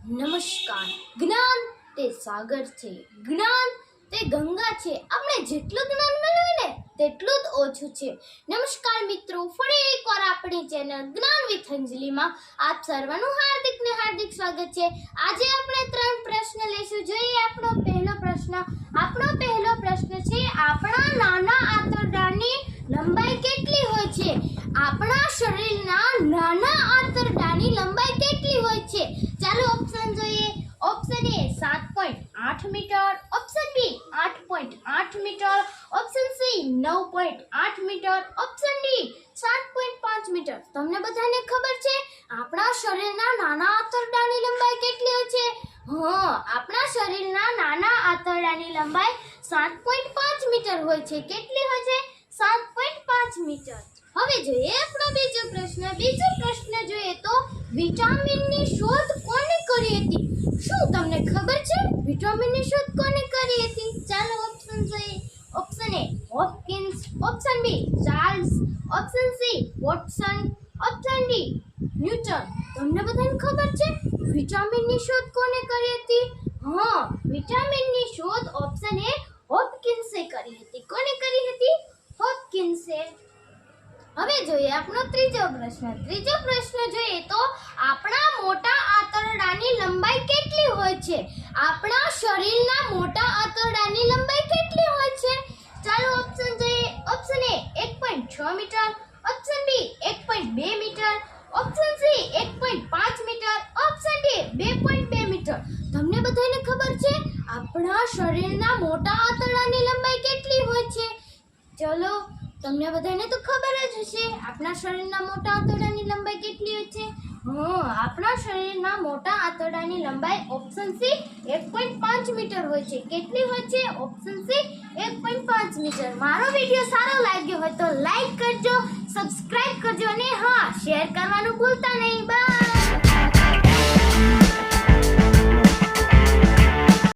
નમસ્કાર. જ્ઞાન તે સાગર છે, જ્ઞાન તે ગંગા છે. આપણે જેટલું જ્ઞાન મેળવીએ ને તેટલું જ ઓછું છે. નમસ્કાર મિત્રો, ફરી એકવાર આપણી ચેનલ જ્ઞાન વિથ અંજલિમાં આપ સર્વનું હાર્દિક ને હાર્દિક સ્વાગત છે. આજે આપણે 3 પ્રશ્ન લઈશું. જોઈએ આપણો પહેલો પ્રશ્ન છે, આપણા નાના આંતરડાની લંબાઈ કેટલી હોય છે? આપણા શરીરના નાના આંતરડાની લંબાઈ કેટલી હોય છે? ચાલો ઓપ્શન જોઈએ. Option A 7.8 metre, option B 8.8 metre, option C 9.8 metre, option D 7.5 metre. તમને બધાને ખબર છે આપણા શરીરના નાના આંતરડાની લંબાઈ કેટલી હોય છે? આપણા શરીરના નાના આંતરડાની લંબાઈ 7.5 મીટર હોય છે. કેટલી હોય છે? 7.5 મીટર. હવે જોઈએ આપણો બીજો પ્રશ્ન જોઈએ તો વિટામિનની શોધ કોણે કરી હતી? શું તમને ખબર છે વિટામિનની શોધ કોણે કરી હતી? ચાલો ઓપ્શન જોઈએ. Option A Hopkins, option B Charles, option C Watson, option D Newton. તમને બધાને ખબર છે વિટામિનની શોધ કોણે કરી હતી? વિટામિનની શોધ ઓપ્શન એ હોપકિન્સે કરી હતી. કોણે કરી હતી? હોપકિન્સે. હવે જોઈએ આપણો ત્રીજો પ્રશ્ન જોઈએ તો આપણા મોટા આંતરડાની લંબાઈ કેટલી હોય છે? આપણા શરીરના મોટા આંતરડાની લંબાઈ કેટલી હોય છે? ચાલો ઓપ્શન જોઈએ. Option A 1.6 metre, option B 1.2 metre, option C 1.5 metre, option D 2.2 metre. તમને બધાને ખબર છે આપણા શરીરના મોટા આંતરડાની લંબાઈ કેટલી હોય છે? ચલો તમને બધાને તો ખબર જ હશે આપણા શરીરના મોટા આંતરડાની લંબાઈ કેટલી હોય છે? આપણા શરીરના મોટા આંતરડાની લંબાઈ ઓપ્શન સી 1.5 મીટર હોય છે. કેટલી હોય છે? Option C 1.5 metre. મારો વિડીયો સારો લાગ્યો હોય તો લાઈક કરજો, સબસ્ક્રાઇબ કરજો અને શેર કરવાનું ભૂલતા નહીં.